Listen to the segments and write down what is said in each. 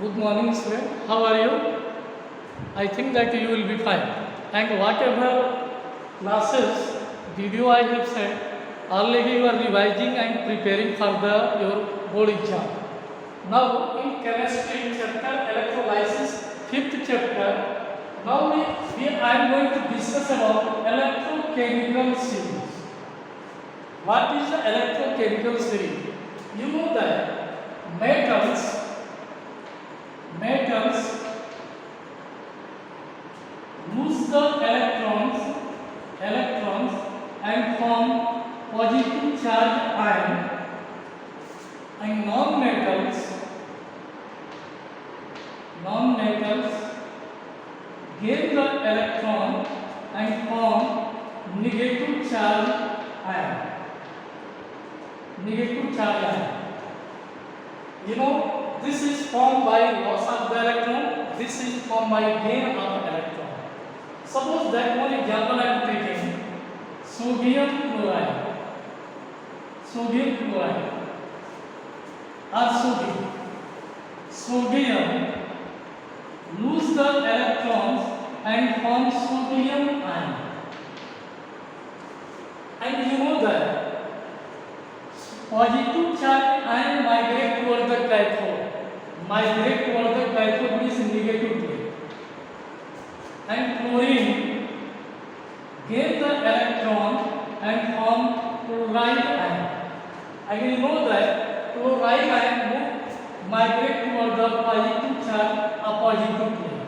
Good morning, student. How are you? I think that you will be fine. And whatever classes video I have said, already you are revising and preparing for your board exam. Now in chemistry chapter electrolysis, fifth chapter. Now I am going to discuss about electrochemical series. What is the electrochemical series? You know that metals lose the electrons and form positive charge ion, and non-metals gain the electron and form negative charge ion. You know, this is formed by loss of the electron, this is formed by gain of electron. Suppose that one example I am taking sodium chloride or sodium lose the electrons and form sodium ion. And you know that positive charge ion migrate toward the cathode. Means negative plate. And chlorine gain the electron and form chloride ion. And you know that chloride ion migrate toward the positive charge positive plate.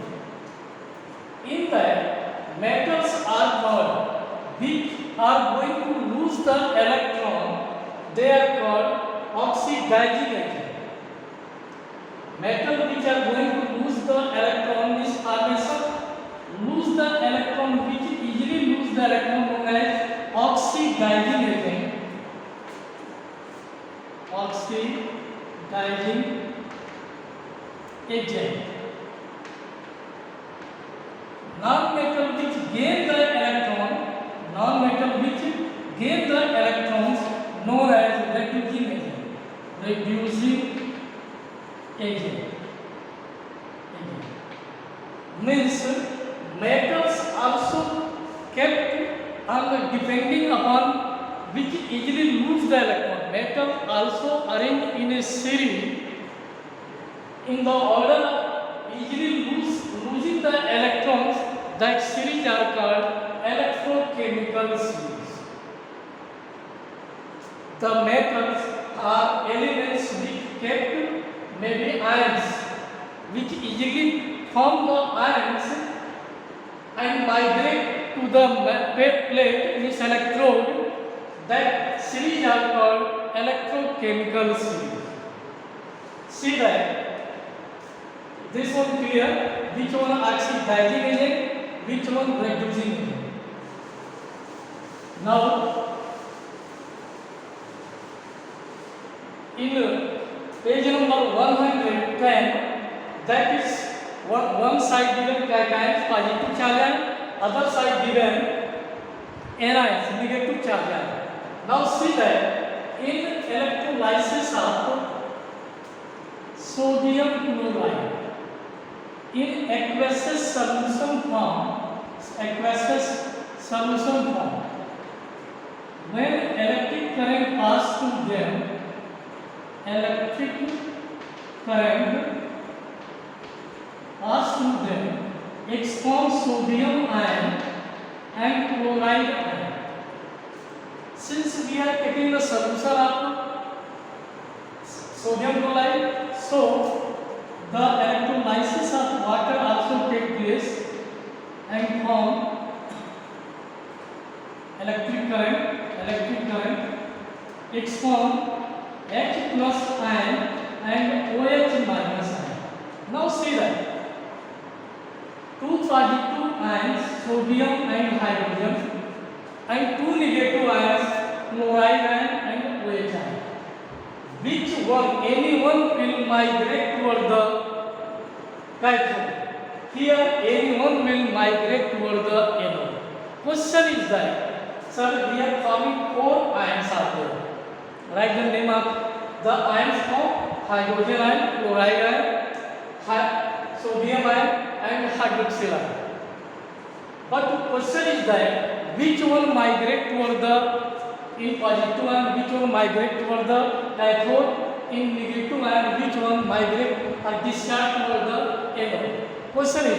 In that, metals are called which are going to lose the electron, they are called oxidizing agent. Metal which are going to lose the electron is formation lose the electron, which easily lose the electron, known as oxidizing agent. Non-metal which gain the electrons, known as reducing agent. Means metals also kept on depending upon which easily lose the electron. Metal also arranged in a series in the order easily losing the electrons. That series are called electrochemical series. The metals are elements which kept maybe ions which easily form the ions and migrate to the plate, means electrode. That series are called electrochemical series. See that this one clear, which one oxidizing agent, which one reducing agent. Now in page number 110, that is one side given cations, positive charge ion, other side given anions, negative charge ion. Now see that in electrolysis of sodium chloride in aqueous solution form, when electric current passes through them, expands sodium ion and chloride ion. Since we are taking the solution of sodium chloride, so the electrolysis of water also take place and form electric current expand H plus ion and OH minus ion. Now see that two positive ions, sodium and hydrogen, and two negative ions, chloride ion and OH ion. Which one, any one will migrate toward the cathode. Here, any one will migrate toward the anode. Question is that, sir, we are forming four ions are there. Write the name of the ions form: hydrogen ion, chloride ion, sodium ion and hydroxyl ion. But the question is that which one migrate toward the in positive ion, which one migrate toward the cathode, in negative ion, which one migrate or discharge toward the anode. Question is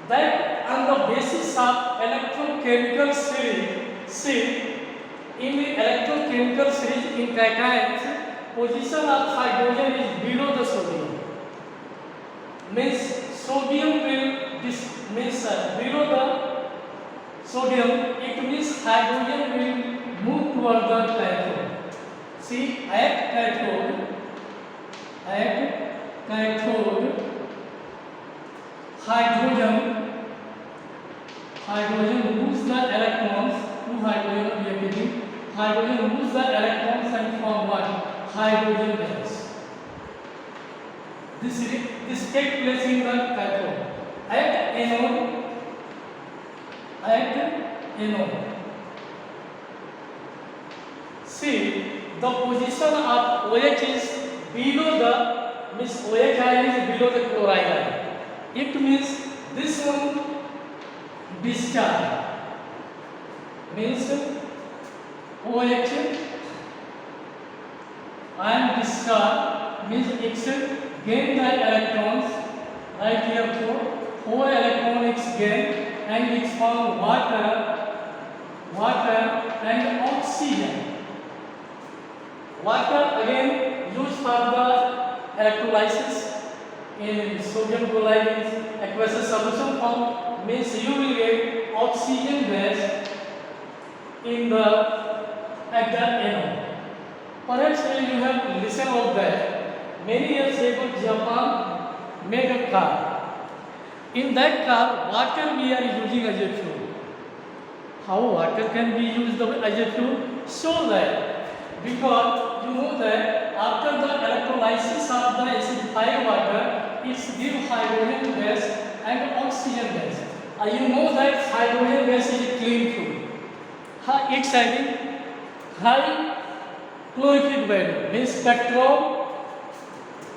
that on the basis of electrochemical series, in electrochemical series in cations, position of hydrogen is below the sodium. Means sodium will below the sodium. It means hydrogen will move toward the cathode. See, at cathode, hydrogen moves the electrons. Two hydrogen we are getting. Hydrogen moves the electrons and form what? Hydrogen gas. This takes place in the cathode. At anode, see, the position of OH is below the, means OH ion is below the chloride ion. It means this one discharge, means OH ion discharge means it gain the electrons. Right here, four electrons gain and it's form water and oxygen. Water again used for the electrolysis in sodium chloride aqueous solution form, means you will get oxygen gas in the at the anode. Perhaps you have listened of that. Many years ago, Japan made a car. In that car, water we are using as a fuel. How water can be used as a fuel? So that, because you know that after the electrolysis of the acidified water, it gives hydrogen gas and oxygen gas. You know that hydrogen gas is a clean fuel. It's having high calorific value, means petrol,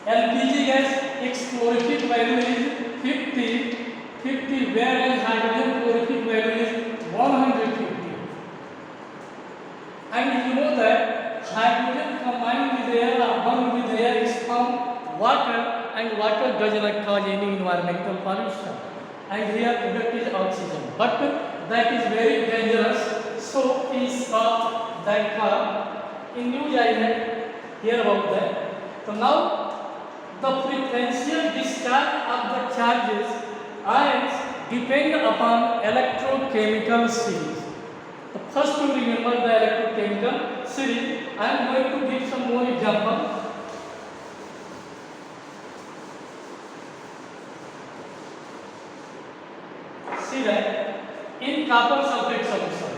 LPG gas, its calorific value is 50, whereas hydrogen calorific value is 150. And you know that hydrogen combined with air or burned with air is from water, and water does not cause any environmental pollution. And here product is oxygen. But that is very dangerous. So we stop that car. In news I had hear about that. So now the frequential discharge of the charges ions depend upon electrochemical series. So first to remember the electrochemical series, I am going to give some more examples. See that in copper sulfate solution,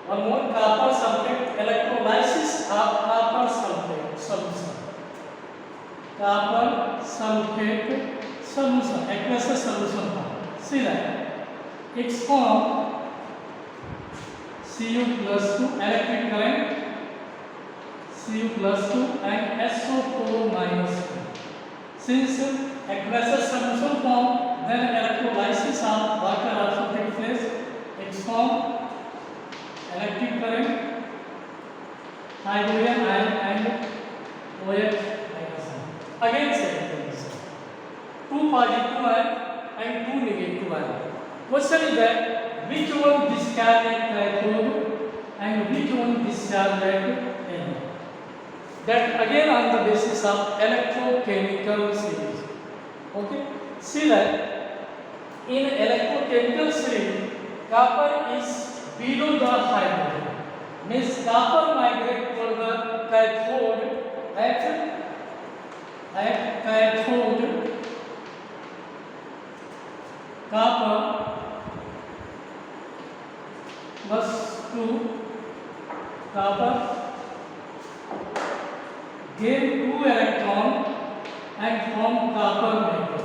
one more copper sulfate, electrolysis of copper sulfate solution. Copper sulfate solution, aqueous solution form. See that its form Cu+2 electric current, Cu+2 and SO4-2. Since aqueous solution form, then electrolysis of water also takes place. Its form electric current, hydrogen ion and OH. Again same things. Two positive ion and two negative ion. Question is that which one discharge at cathode and which one discharge at anode? That again on the basis of electrochemical series. Okay. See that in electrochemical series, copper is below the hydrogen. Means copper migrate for the cathode at cathode. Copper +2 copper gain 2 electron and form copper metal.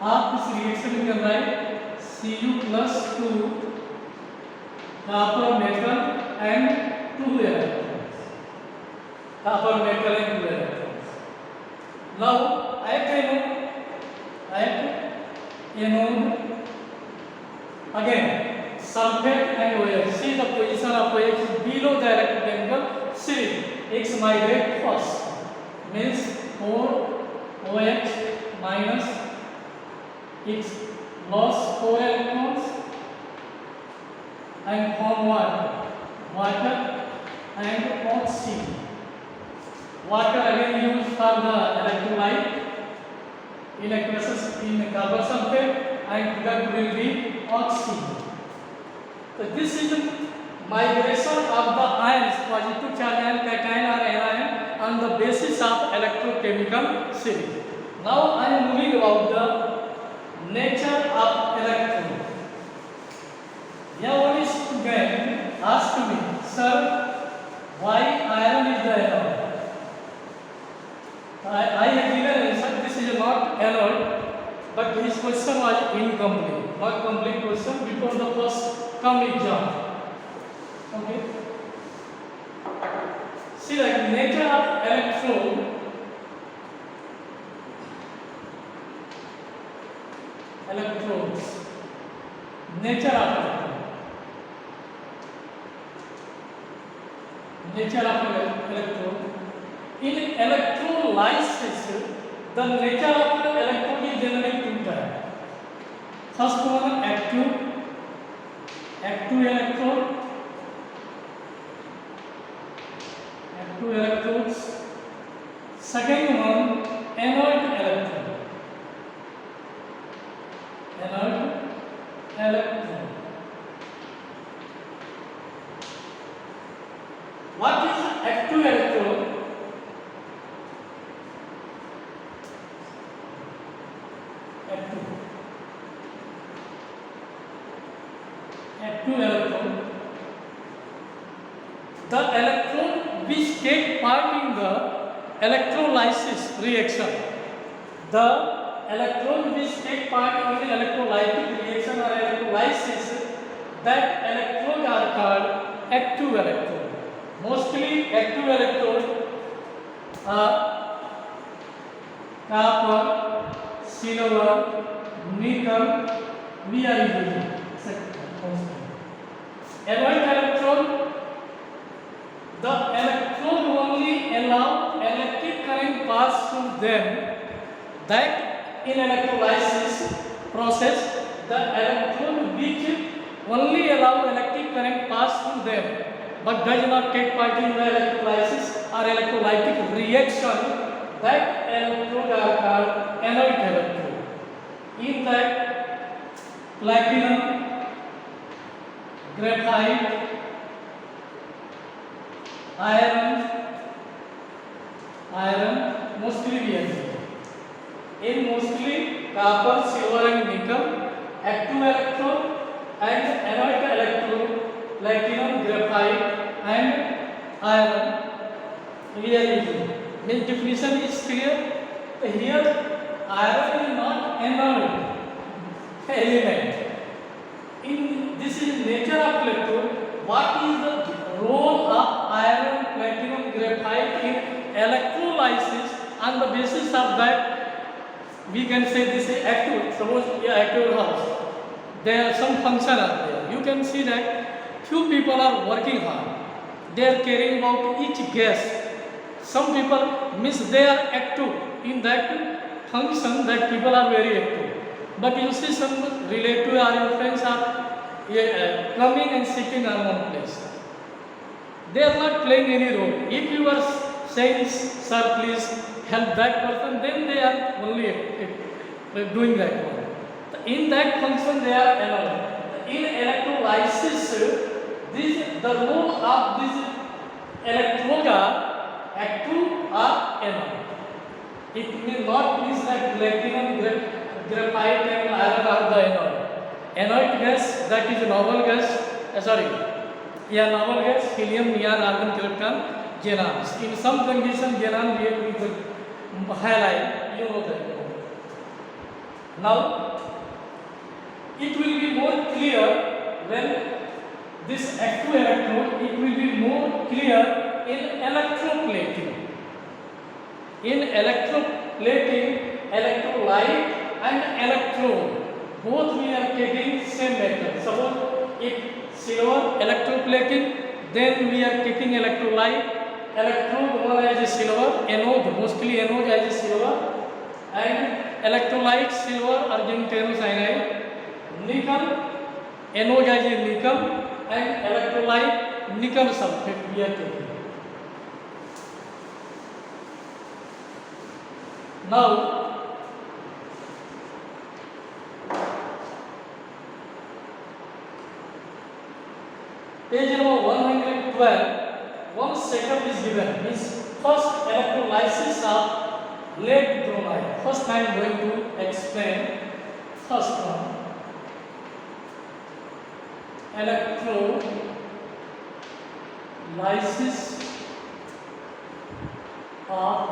आप इस reaction में कर रहे हैं Cu+2 copper metal and 2 electrons. Copper metal and 2 electrons. Now at anode again sulfate and OH. See the position of OH below the electrochemical series. X migrate first, means 4 OH minus X lost 4 electrons and form water and oxygen. Water again used for the electrolyte, electrolysis in carbon sulfate, and that will be oxygen. So this is migration of the ions, positive charge ion, cation or anion, on the basis of electrochemical series. Now I am moving about the nature of electron. Here one student asked me, sir, why iron is the anode? I have given answer. This is not anode, but his question was incomplete, not complete question before the first come exam. Okay. See the nature of electron. Electrons. Nature of electron. Nature of electron. In electrolysis, the nature of the electron is generally two types. First one active electrodes. Second one anode electron. What is active electron? Active electron. The electron which take part in the electrolysis reaction. The electron which take part in the electrolytic reaction or electrolysis, that electrons are called active electron. Mostly active electrons are copper, silver, nickel, we are using. Anode electron, the electron only allow electric current pass through them. That in electrolysis process, the electron which only allow electric current pass through them, but does not take part in the electrolysis or electrolytic reaction, that electrode are called anode electrode. In that, platinum, graphite, iron, mostly we are using. In mostly copper, silver and nickel, active electrode and anode electrode, platinum, graphite and iron we are using. Means definition is clear. Here iron is not anode element. In this is nature of electrode. What is the role of iron, platinum, graphite in electrolysis? On the basis of that, we can say this is active. Suppose we are active house. There are some function are there. You can see that few people are working hard. They are caring about each gas. Some people miss they are active in that function, that people are very active. But you see some relative or your friends are coming and sitting on one place. They are not playing any role. If you are saying, sir, please help that person, then they are only doing that one. In that function, they are anode. In electrolysis, the role of this electrode are active or anode. It may not mean that platinum, graphite and iron are the anode. Anode gas, that is noble gas, noble gas, helium, neon, argon, krypton, xenon. In some condition, xenon react with halide, you know that. Now, it will be more clear when this active electrode, it will be more clear in electroplating. In electroplating, electrolyte and electrode. Both we are taking same method. Suppose if silver electroplating, then we are taking electrolyte. Electrode one as a silver, anode mostly anode as a silver, and electrolyte silver argent ferrocyanide, nickel anode as a nickel, and electrolyte nickel sulfate we are taking. Now page number 112. One setup is given, means first electrolysis of lead bromide. First I am going to explain first one. Electrolysis of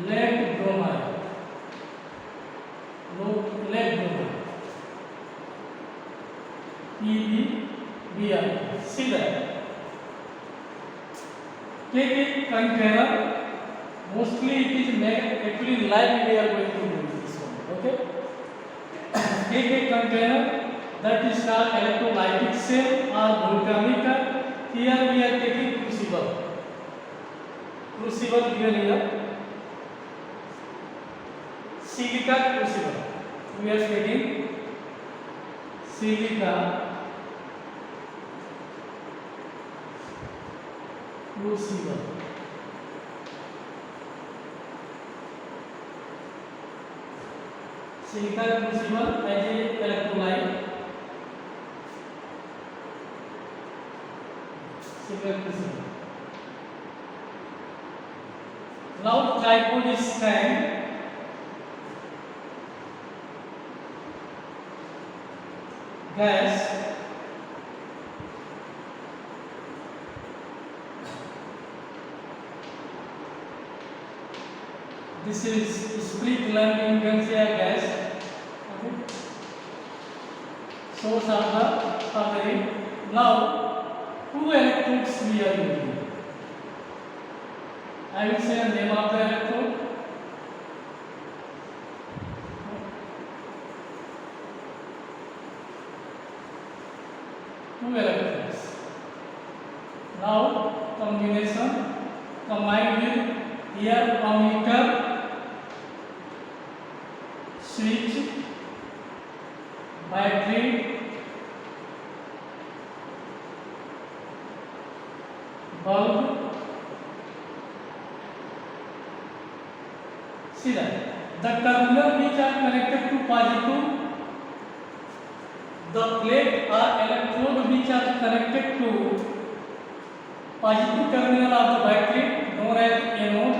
lead bromide. Lead bromide. PBBr. See that. Take a container, mostly it is made, actually live we are going to do this one, okay? Take a container that is called electrolytic cell or voltameter. Here we are taking crucible. Crucible given here. Silica crucible. We are taking silica crucible. Silica crucible as a electrolyte. Silica crucible. Now tripod is stand. Gas. This is split lamp, you can see a gas. Okay. Source of the powering. Now, two electrodes we are using. I will say the name of the electrode. Two electrodes. Now, combination combined with here ammeter, switch, battery, bulb. See that the terminal which are connected to positive, the plate or electrode which are connected to positive terminal of the battery known as anode,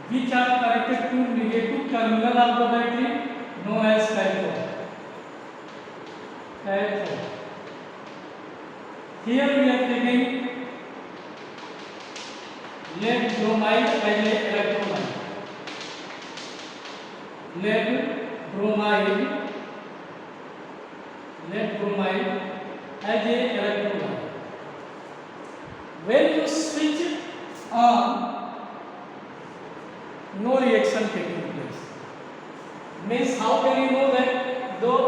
which are connected to negative terminal of the battery known as cathode. Cathode. Here we are taking lead bromide as a electrolyte. Lead bromide as a electrolyte. When you switch on, no reaction taking place. Means how can you know that though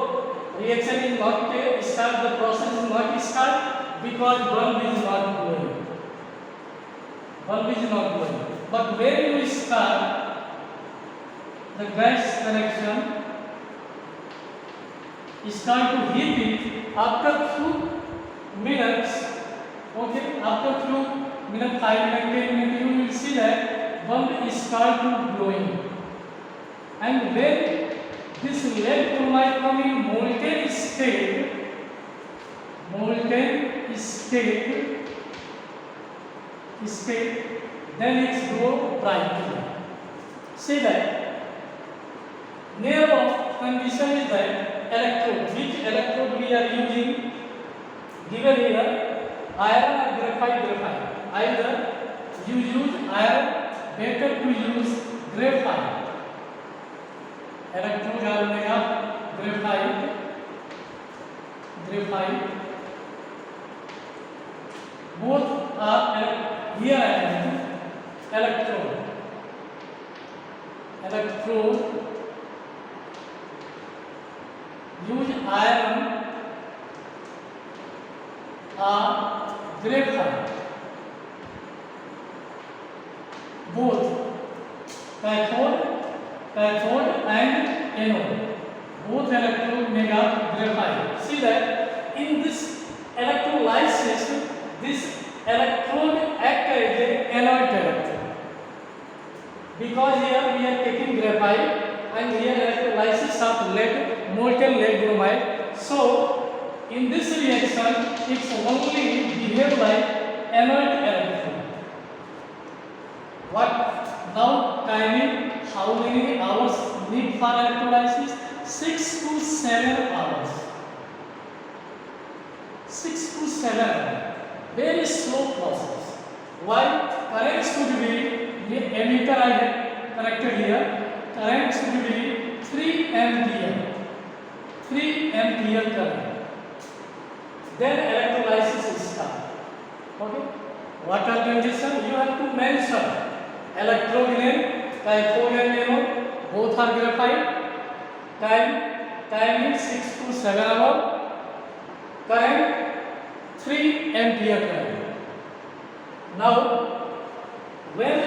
reaction is not start, the process is not start? Because bulb is not glowing. Bulb is not glowing. But when you start the gas connection, start to heat it after few minutes. Okay, after few minutes, 5 minutes, 10 minutes, you will see that bulb is start to glowing. And when this lead bromide come in molten state, then it grow brightly. See that. Near condition is that electrode. Which electrode we are using? Given here, iron or graphite. Either you use iron, better to use graphite. Electrodes are made of graphite. Both are here electrode. electrode use iron or graphite, both cathode and anode. Both electrode made of graphite. See that in this electrolysis, this electrode act as a anode electrode. Because here we are taking graphite and here electrolysis of lead, molten lead bromide. So in this reaction, it's only behave like anode electrode. What now? Timing, how many hours need for electrolysis? 6 to 7 hours. 6 to 7 hours. Very slow process. Why? Current should be, the emitter I have connected here, current should be 3 ampere. 3 ampere current. Then electrolysis is started. Okay? What are conditions? You have to mention electrode name, cathode and anode, both are graphite. Time is 6 to 7 hours. Current 3 ampere current. Now when